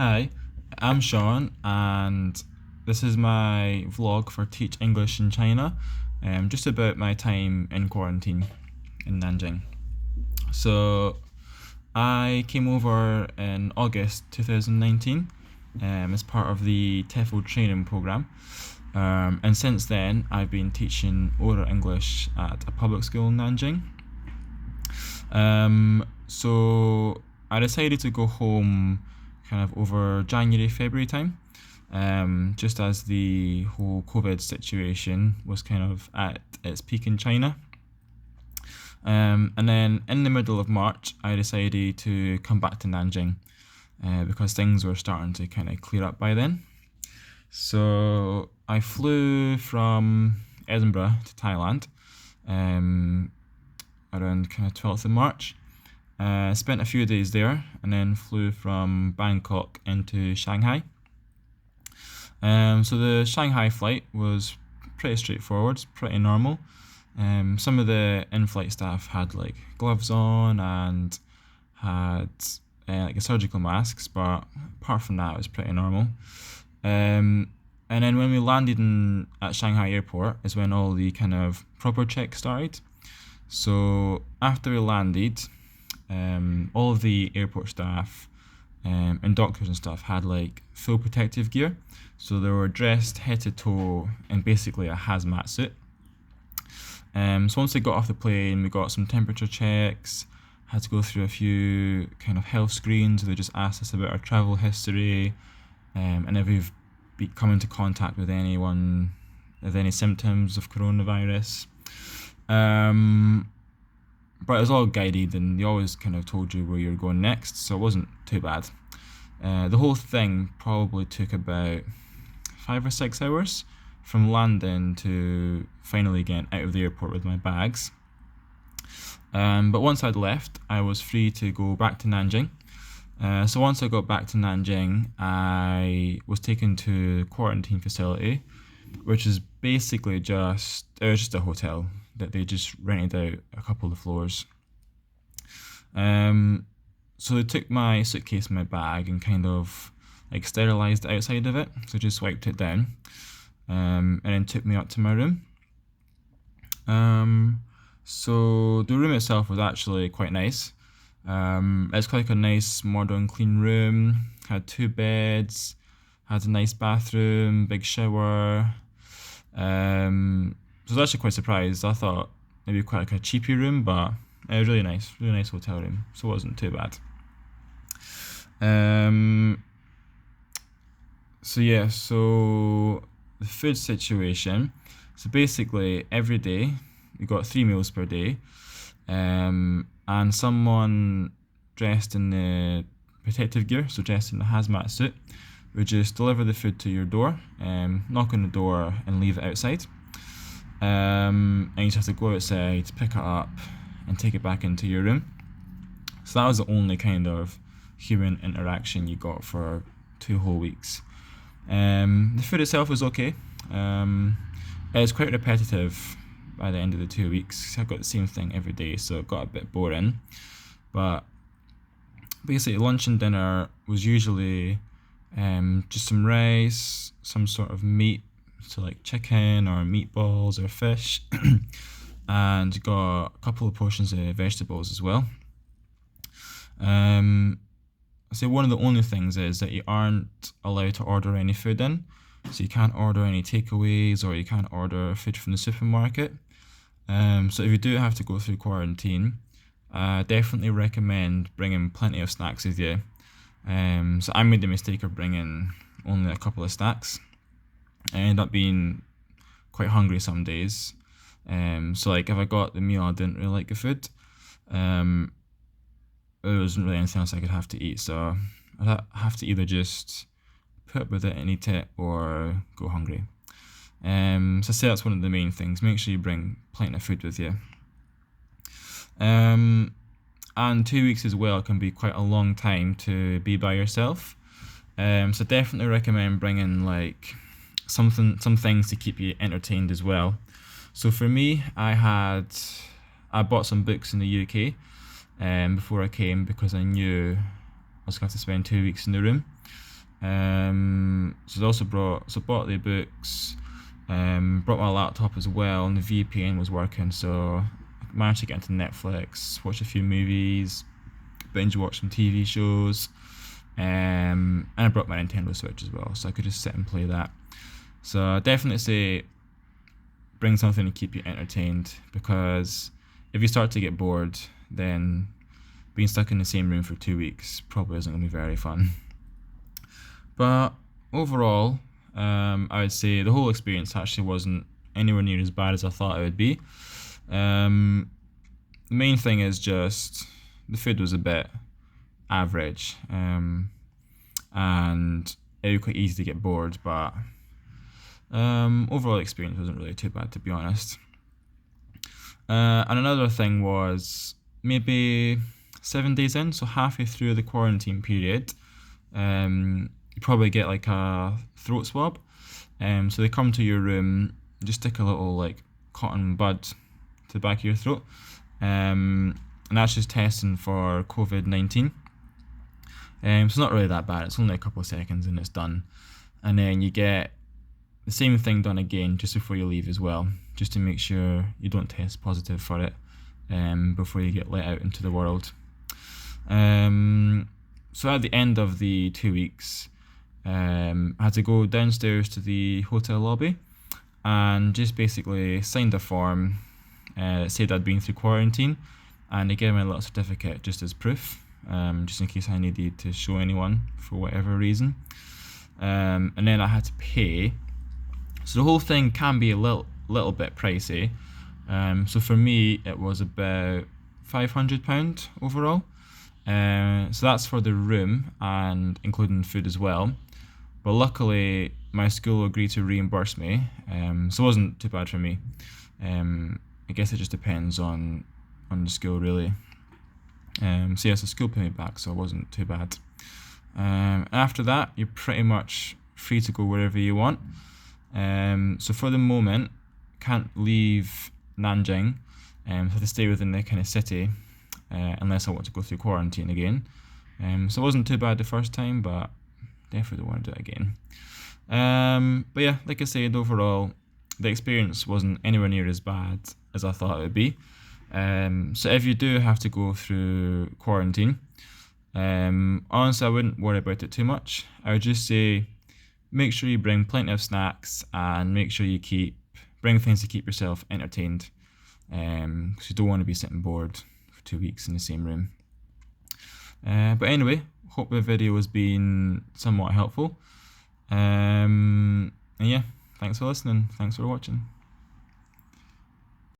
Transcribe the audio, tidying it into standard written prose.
Hi, I'm Sean, and this is my vlog for Teach English in China, just about my time in quarantine in Nanjing. So, I came over in August 2019 as part of the TEFL training program, and since then I've been teaching oral English at a public school in Nanjing. So I decided to go home kind of over January, February time, just as the whole COVID situation was kind of at its peak in China. And then in the middle of March, I decided to come back to Nanjing because things were starting to kind of clear up by then. So I flew from Edinburgh to Thailand around kind of 12th of March. Spent a few days there and then flew from Bangkok into Shanghai. So the Shanghai flight was pretty straightforward, pretty normal. Some of the in-flight staff had like gloves on and had like a surgical masks, but apart from that, it was pretty normal. And then when we landed at Shanghai airport is when all the kind of proper checks started. So after we landed, all of the airport staff and doctors and stuff had like full protective gear. So they were dressed head to toe in basically a hazmat suit. So once they got off the plane, we got some temperature checks, had to go through a few kind of health screens. They just asked us about our travel history, and if we've come into contact with anyone with any symptoms of coronavirus. But it was all guided and they always kind of told you where you're going next, so it wasn't too bad. The whole thing probably took about 5 or 6 hours from landing to finally getting out of the airport with my bags. But once I'd left, I was free to go back to Nanjing. So once I got back to Nanjing, I was taken to a quarantine facility, which is basically it was just a hotel that they just rented out a couple of floors. So they took my suitcase and my bag and kind of like sterilized the outside of it, so just wiped it down, and then took me up to my room. So the room itself was actually quite nice. It's quite like a nice modern clean room, had 2 beds, had a nice bathroom, big shower. So I was actually quite surprised. I thought maybe quite like a cheapy room, but it was really nice hotel room, so it wasn't too bad. So the food situation. So basically every day we got 3 meals per day, and someone dressed in the protective gear, so dressed in the hazmat suit, would just deliver the food to your door, knock on the door and leave it outside. And you just have to go outside, pick it up, and take it back into your room. So that was the only kind of human interaction you got for 2 whole weeks. The food itself was okay. It was quite repetitive by the end of the 2 weeks. I got the same thing every day, so it got a bit boring. But basically, lunch and dinner was usually just some rice, some sort of meat, so like chicken or meatballs or fish, and got a couple of portions of vegetables as well. I say one of the only things is that you aren't allowed to order any food in, so you can't order any takeaways or you can't order food from the supermarket. So if you do have to go through quarantine, I definitely recommend bringing plenty of snacks with you. So I made the mistake of bringing only a couple of snacks. I ended up being quite hungry some days. So like if I got the meal I didn't really like the food, there wasn't really anything else I could have to eat. So I'd have to either just put up with it and eat it or go hungry. So I say that's one of the main things. Make sure you bring plenty of food with you. And 2 weeks as well can be quite a long time to be by yourself. So definitely recommend bringing like some things to keep you entertained as well. So for me, I bought some books in the UK before I came because I knew I was going to have to spend 2 weeks in the room. So I also bought the books, brought my laptop as well, and the VPN was working, so I managed to get into Netflix, watch a few movies, binge watch some TV shows, and I brought my Nintendo Switch as well, so I could just sit and play that. So I definitely say bring something to keep you entertained, because if you start to get bored, then being stuck in the same room for 2 weeks probably isn't going to be very fun. But overall, I would say the whole experience actually wasn't anywhere near as bad as I thought it would be. The main thing is just the food was a bit average, and it was quite easy to get bored, but overall experience wasn't really too bad, to be honest. And another thing was maybe 7 days in, so halfway through the quarantine period, you probably get like a throat swab. So they come to your room, just stick a little like cotton bud to the back of your throat, and that's just testing for COVID-19. So it's not really that bad. It's only a couple of seconds and it's done. And then you get the same thing done again just before you leave as well, just to make sure you don't test positive for it before you get let out into the world. So at the end of the 2 weeks, I had to go downstairs to the hotel lobby and just basically signed a form that said I'd been through quarantine, and they gave me a little certificate just as proof, just in case I needed to show anyone for whatever reason. And then I had to pay. So the whole thing can be a little bit pricey. So for me, it was about £500 overall. So that's for the room and including food as well. But luckily, my school agreed to reimburse me, so it wasn't too bad for me. I guess it just depends on the school, really. So yes, the school paid me back, so it wasn't too bad. After that, you're pretty much free to go wherever you want. So for the moment, can't leave Nanjing, so I have to stay within the kind of city, unless I want to go through quarantine again. So it wasn't too bad the first time, but definitely don't want to do it again. But yeah, like I said, overall, the experience wasn't anywhere near as bad as I thought it would be. So if you do have to go through quarantine, honestly, I wouldn't worry about it too much. I would just say make sure you bring plenty of snacks and make sure you bring things to keep yourself entertained, because you don't want to be sitting bored for 2 weeks in the same room. But anyway, hope the video has been somewhat helpful. And yeah, thanks for listening. Thanks for watching.